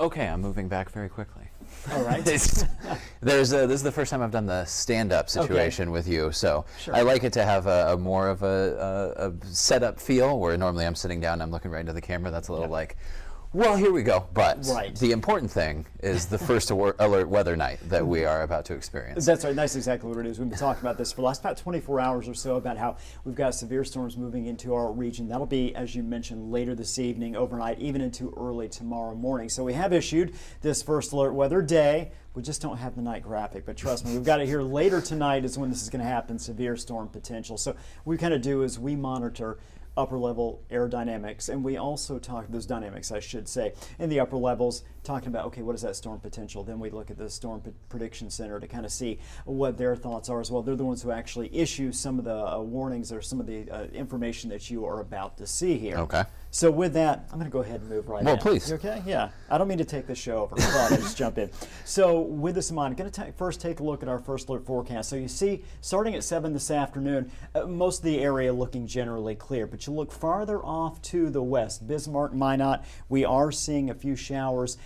Okay, I'm moving back very quickly. All right. This is the first time I've done the stand-up situation with you, so Sure. I like it to have a more of a setup feel, where normally I'm sitting down and I'm looking right into the camera. That's a little like, well, here we go. But the important thing is the first alert weather night that we are about to experience. That's right. That's exactly what it is. We've been talking about this for the last about 24 hours or so, about how we've got severe storms moving into our region. That'll be, as you mentioned, later this evening, overnight, even into early tomorrow morning. So we have issued this first alert weather day. We just don't have the night graphic, but trust me, we've got it here. Later tonight is when this is going to happen, severe storm potential. So what we kind of do is we monitor upper level air dynamics, and we also talk those dynamics, I should say, in the upper levels, talking about, okay, what is that storm potential? Then we look at the Storm Prediction Center to kind of see what their thoughts are as well. They're the ones who actually issue some of the warnings or some of the information that you are about to see here. Okay. So with that, I'm going to go ahead and move right in. Well, please. You okay? Yeah. I don't mean to take this show over, but I'll just jump in. So with this in mind, I'm going to first take a look at our first alert forecast. So you see, starting at 7 this afternoon, most of the area looking generally clear, but you look farther off to the west, Bismarck, Minot, we are seeing a few showers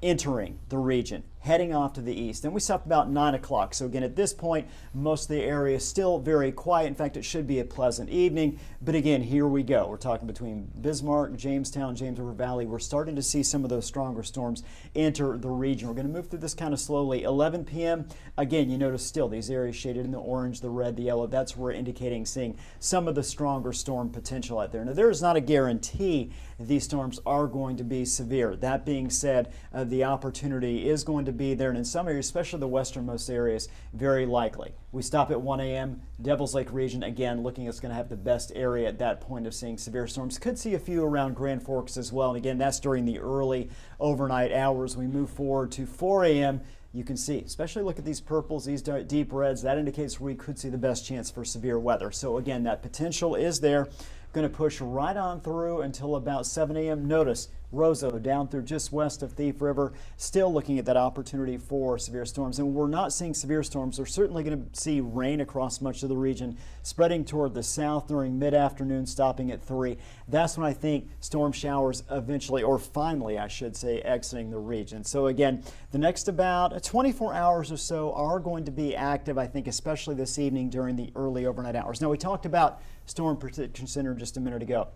entering the region, heading off to the east. Then we stop about 9 o'clock. So again, at this point, most of the area is still very quiet. In fact, it should be a pleasant evening. But again, here we go. We're talking between Bismarck, Jamestown, James River Valley. We're starting to see some of those stronger storms enter the region. We're going to move through this kind of slowly. 11 p.m., again, you notice still these areas shaded in the orange, the red, the yellow. That's where we're indicating seeing some of the stronger storm potential out there. Now, there is not a guarantee these storms are going to be severe. That being said, the opportunity is going to be there, and in some areas, especially the westernmost areas, very likely. We stop at 1 a.m. Devil's Lake region, again, looking it's going to have the best area at that point of seeing severe storms. Could see a few around Grand Forks as well, and again, that's during the early overnight hours. We move forward to 4 a.m. You can see, especially look at these purples, these deep reds, that indicates we could see the best chance for severe weather. So again, that potential is there. Going to push right on through until about 7 a.m. Notice Roseau down through just west of Thief River, still looking at that opportunity for severe storms. And we're not seeing severe storms. We're certainly going to see rain across much of the region, spreading toward the south during mid-afternoon, stopping at 3. That's when I think storm showers eventually, or finally, I should say, exiting the region. So again, the next about 24 hours or so are going to be active, I think, especially this evening during the early overnight hours. Now, we talked about Storm Prediction Center just a minute ago.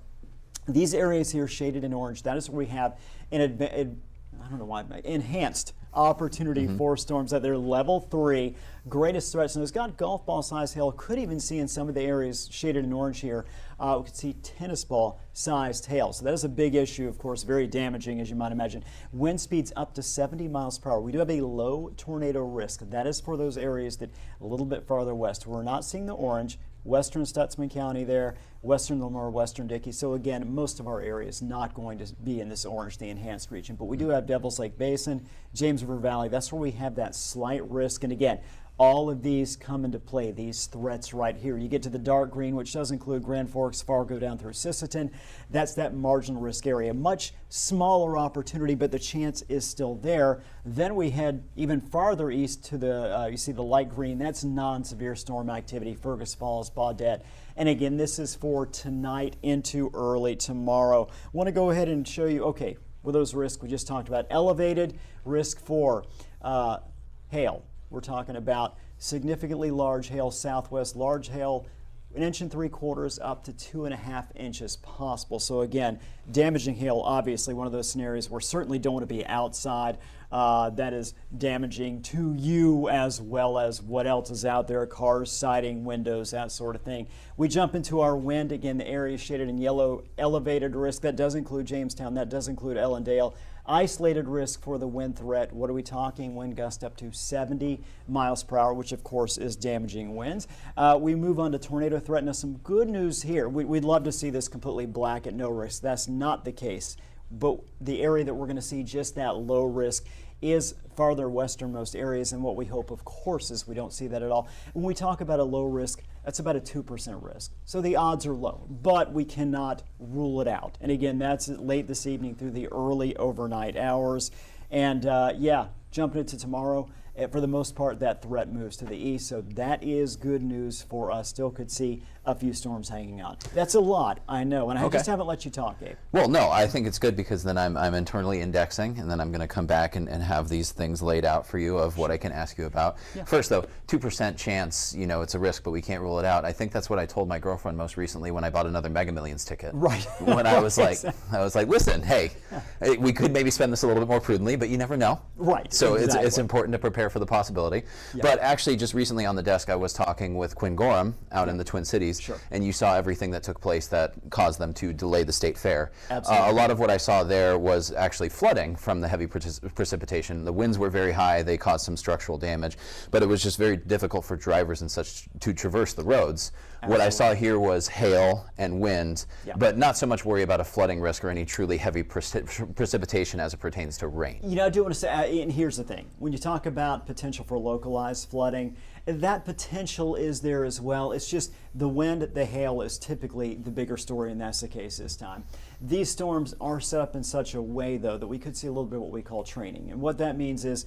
These areas here shaded in orange, that is where we have an enhanced opportunity for storms at their level 3 greatest threats. And it's got golf ball size hail. Could even see in some of the areas shaded in orange here, we could see tennis ball sized hail. So that is a big issue, of course, very damaging, as you might imagine. Wind speeds up to 70 miles per hour. We do have a low tornado risk. That is for those areas that a little bit farther west. We're not seeing the orange. Western Stutsman County there, western Lamar, western Dickey. So again, most of our area is not going to be in this orange, the enhanced region. But we do have Devil's Lake Basin, James River Valley. That's where we have that slight risk. And again, all of these come into play, these threats right here. You get to the dark green, which does include Grand Forks, Fargo down through Sisseton. That's that marginal risk area. Much smaller opportunity, but the chance is still there. Then we head even farther east to the, you see the light green, that's non-severe storm activity, Fergus Falls, Baudette. And again, this is for tonight into early tomorrow. I want to go ahead and show you, okay, with those risks we just talked about, elevated risk for hail. We're talking about significantly large hail southwest, large hail 1.75 inches up to 2.5 inches possible. So again, damaging hail, obviously one of those scenarios where certainly don't want to be outside. That is damaging to you as well as what else is out there, cars, siding, windows, that sort of thing. We jump into our wind. Again, the area shaded in yellow, elevated risk. That does include Jamestown. That does include Ellendale. Isolated risk for the wind threat. What are we talking? Wind gust up to 70 miles per hour, which of course is damaging winds. We move on to tornado threat. Now, some good news here. We'd love to see this completely black at no risk. That's not the case. But the area that we're going to see just that low risk is farther westernmost areas, and what we hope, of course, is we don't see that at all. When we talk about a low risk, that's about a 2% risk. So the odds are low, but we cannot rule it out. And again, that's late this evening through the early overnight hours. And yeah, jumping into tomorrow, for the most part, that threat moves to the east. So that is good news for us. Still could see a few storms hanging on. That's a lot, I know, and I just haven't let you talk, Gabe. Well, no, I think it's good because then I'm internally indexing, and then I'm going to come back and have these things laid out for you of what I can ask you about. Yeah. First, though, 2% chance, it's a risk, but we can't rule it out. I think that's what I told my girlfriend most recently when I bought another Mega Millions ticket. Right. When I was like, listen, hey, we could maybe spend this a little bit more prudently, but you never know. Right. So it's important to prepare for the possibility. Yeah. But actually, just recently on the desk, I was talking with Quinn Gorham out in the Twin Cities, and you saw everything that took place that caused them to delay the state fair. Absolutely. A lot of what I saw there was actually flooding from the heavy precipitation. The winds were very high. They caused some structural damage, but it was just very difficult for drivers and such to traverse the roads. Absolutely. What I saw here was hail and wind, but not so much worry about a flooding risk or any truly heavy precipitation as it pertains to rain. I do want to say, and here's the thing, when you talk about potential for localized flooding, that potential is there as well. It's just the wind, the hail is typically the bigger story, and that's the case this time. These storms are set up in such a way, though, that we could see a little bit of what we call training. And what that means is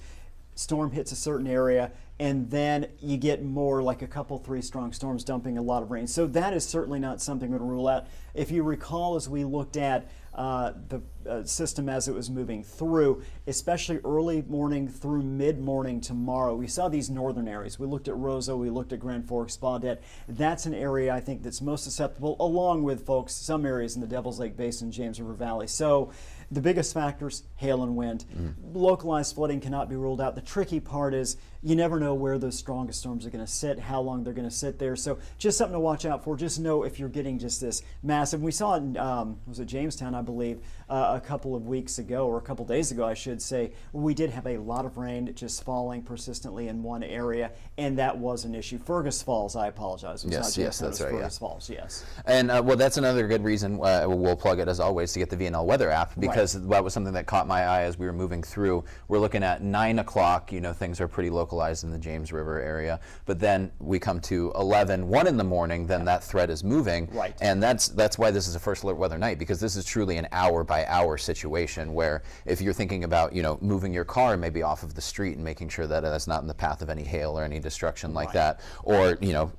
storm hits a certain area, and then you get more like a couple, 3 strong storms dumping a lot of rain. So that is certainly not something we're going to rule out. If you recall, as we looked at the system as it was moving through, especially early morning through mid-morning tomorrow, we saw these northern areas. We looked at Roseau, we looked at Grand Forks, Baudette. That's an area I think that's most susceptible, along with, folks, some areas in the Devil's Lake Basin, James River Valley. So the biggest factors, hail and wind. Localized flooding cannot be ruled out. The tricky part is you never know where those strongest storms are going to sit, how long they're going to sit there. So just something to watch out for. Just know if you're getting just this massive. We saw it in, was it Jamestown, I believe, a couple of weeks ago, or a couple days ago, I should say. We did have a lot of rain just falling persistently in one area, and that was an issue. Fergus Falls, I apologize. Yes, that's right. Fergus Falls, yes. And well, that's another good reason we'll plug it as always to get the VNL weather app, because that was something that caught my eye as we were moving through. We're looking at 9 o'clock. Things are pretty localized in the James River area, but then we come to 1 in the morning. Then that threat is moving, and that's why this is a first alert weather night, because this is truly an hour-by-hour situation where if you're thinking about moving your car maybe off of the street and making sure that that's not in the path of any hail or any destruction like that, or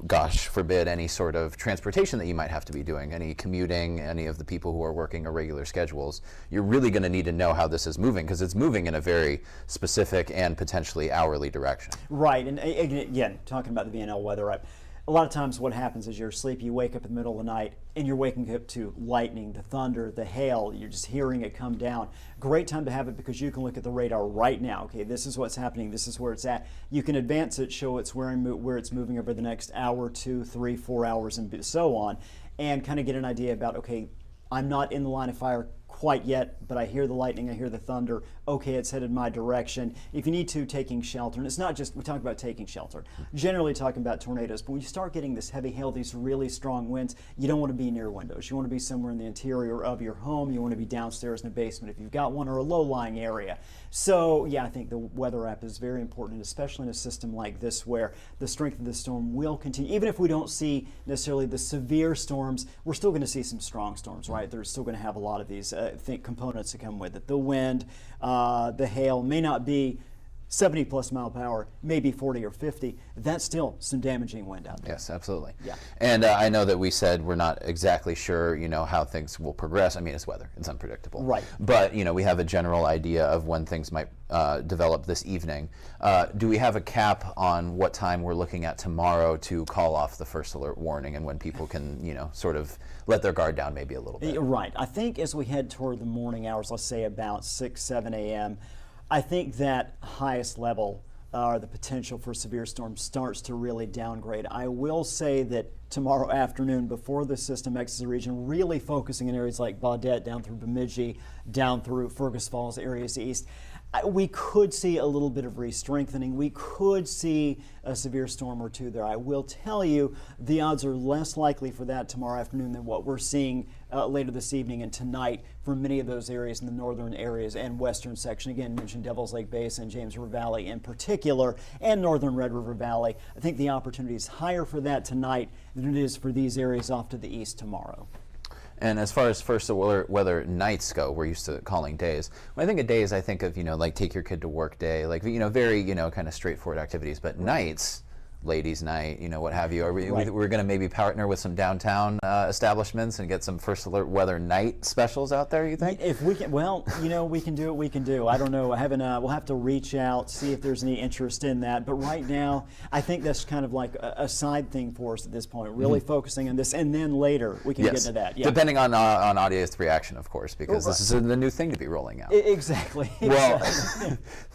gosh forbid, any sort of transportation that you might have to be doing, any commuting, any of the people who are working irregular schedules, you're really going to need to know how this is moving, because it's moving in a very specific and potentially hourly direction. Right, and again, talking about the VNL weather app, a lot of times what happens is you're asleep, you wake up in the middle of the night, and you're waking up to lightning, the thunder, the hail, you're just hearing it come down. Great time to have it, because you can look at the radar right now. Okay, this is what's happening, this is where it's at. You can advance it, show it's where it's moving over the next hour, 2, 3, 4 hours, and so on, and kind of get an idea about, okay, I'm not in the line of fire quite yet, but I hear the lightning, I hear the thunder. Okay, it's headed my direction. If you need to, taking shelter. And it's not just, we talk about taking shelter, generally talking about tornadoes, but when you start getting this heavy hail, these really strong winds, you don't want to be near windows. You want to be somewhere in the interior of your home. You want to be downstairs in the basement if you've got one, or a low-lying area. So yeah, I think the weather app is very important, especially in a system like this where the strength of the storm will continue. Even if we don't see necessarily the severe storms, we're still going to see some strong storms, right? They're still going to have a lot of these components that come with it. The wind, the hail may not be 70 plus mile per hour, maybe 40 or 50. That's still some damaging wind out there. Yes, absolutely. Yeah. And I know that we said we're not exactly sure, how things will progress. I mean, it's weather; it's unpredictable. Right. But we have a general idea of when things might develop this evening. Do we have a cap on what time we're looking at tomorrow to call off the first alert warning, and when people can, sort of let their guard down maybe a little bit? Right. I think as we head toward the morning hours, let's say about 6, 7 a.m., I think that highest level, the potential for severe storms, starts to really downgrade. I will say that tomorrow afternoon, before the system exits the region, really focusing in areas like Baudette, down through Bemidji, down through Fergus Falls, areas east, we could see a little bit of re-strengthening. We could see a severe storm or two there. I will tell you, the odds are less likely for that tomorrow afternoon than what we're seeing later this evening and tonight for many of those areas in the northern areas and western section. Again, mentioned Devil's Lake Basin, James River Valley in particular, and northern Red River Valley. I think the opportunity is higher for that tonight than it is for these areas off to the east tomorrow. And as far as first alert weather nights go, we're used to calling days. When I think of days, I think of, like take your kid to work day, like, very, kind of straightforward activities. But nights, ladies' night, what have you. We're going to maybe partner with some downtown establishments and get some first alert weather night specials out there, you think? If we can, well, we can do what we can do. I don't know. I haven't. We'll have to reach out, see if there's any interest in that. But right now, I think that's kind of like a side thing for us at this point. Really focusing on this, and then later we can get into that. Yeah. Depending on audience reaction, of course, because this is the new thing to be rolling out. Exactly. Well,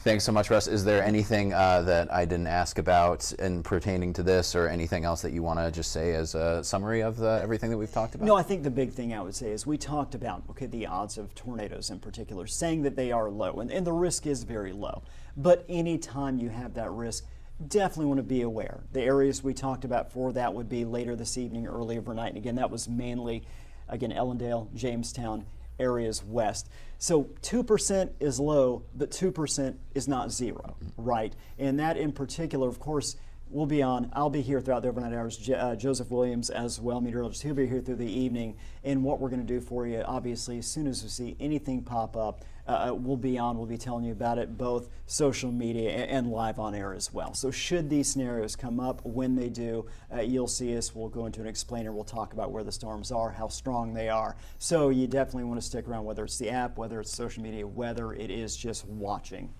thanks so much, Russ. Is there anything that I didn't ask about in pertaining to this, or anything else that you want to just say as a summary of everything that we've talked about? No, I think the big thing I would say is we talked about, the odds of tornadoes in particular, saying that they are low, and the risk is very low. But anytime you have that risk, definitely want to be aware. The areas we talked about for that would be later this evening, early overnight, and again, that was mainly, Ellendale, Jamestown, areas west. So 2% is low, but 2% is not zero, right? And that in particular, of course, we'll be on. I'll be here throughout the overnight hours. Joseph Williams as well, meteorologist. He'll be here through the evening. And what we're going to do for you, obviously, as soon as we see anything pop up, we'll be on. We'll be telling you about it, both social media and live on air as well. So should these scenarios come up, when they do, you'll see us. We'll go into an explainer. We'll talk about where the storms are, how strong they are. So you definitely want to stick around, whether it's the app, whether it's social media, whether it is just watching.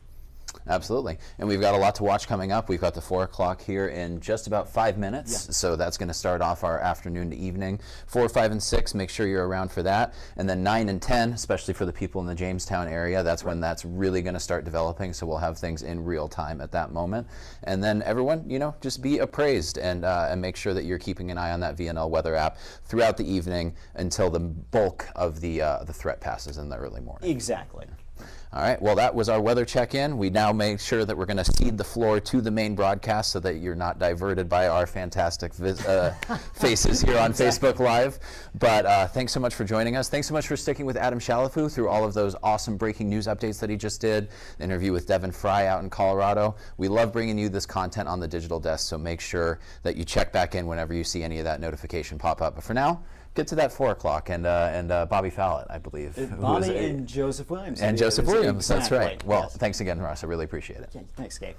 Absolutely. And we've got a lot to watch coming up. We've got the 4 o'clock here in just about 5 minutes. Yeah. So that's going to start off our afternoon to evening. 4, 5, and 6, make sure you're around for that. And then 9 and 10, especially for the people in the Jamestown area, that's when that's really going to start developing. So we'll have things in real time at that moment. And then everyone, just be appraised and make sure that you're keeping an eye on that VNL weather app throughout the evening until the bulk of the threat passes in the early morning. Exactly. All right, well, that was our weather check-in. We now make sure that we're going to cede the floor to the main broadcast so that you're not diverted by our fantastic faces here on Facebook Live. But thanks so much for joining us. Thanks so much for sticking with Adam Shalafu through all of those awesome breaking news updates that he just did. The interview with Devin Fry out in Colorado. We love bringing you this content on the digital desk, so make sure that you check back in whenever you see any of that notification pop up. But for now, get to that 4 o'clock and Bobby Fallett, I believe. Bobby and Joseph Williams. And Joseph Williams, exactly. That's right. Well, yes. Thanks again, Russ. I really appreciate it. Okay, thanks, Gabe.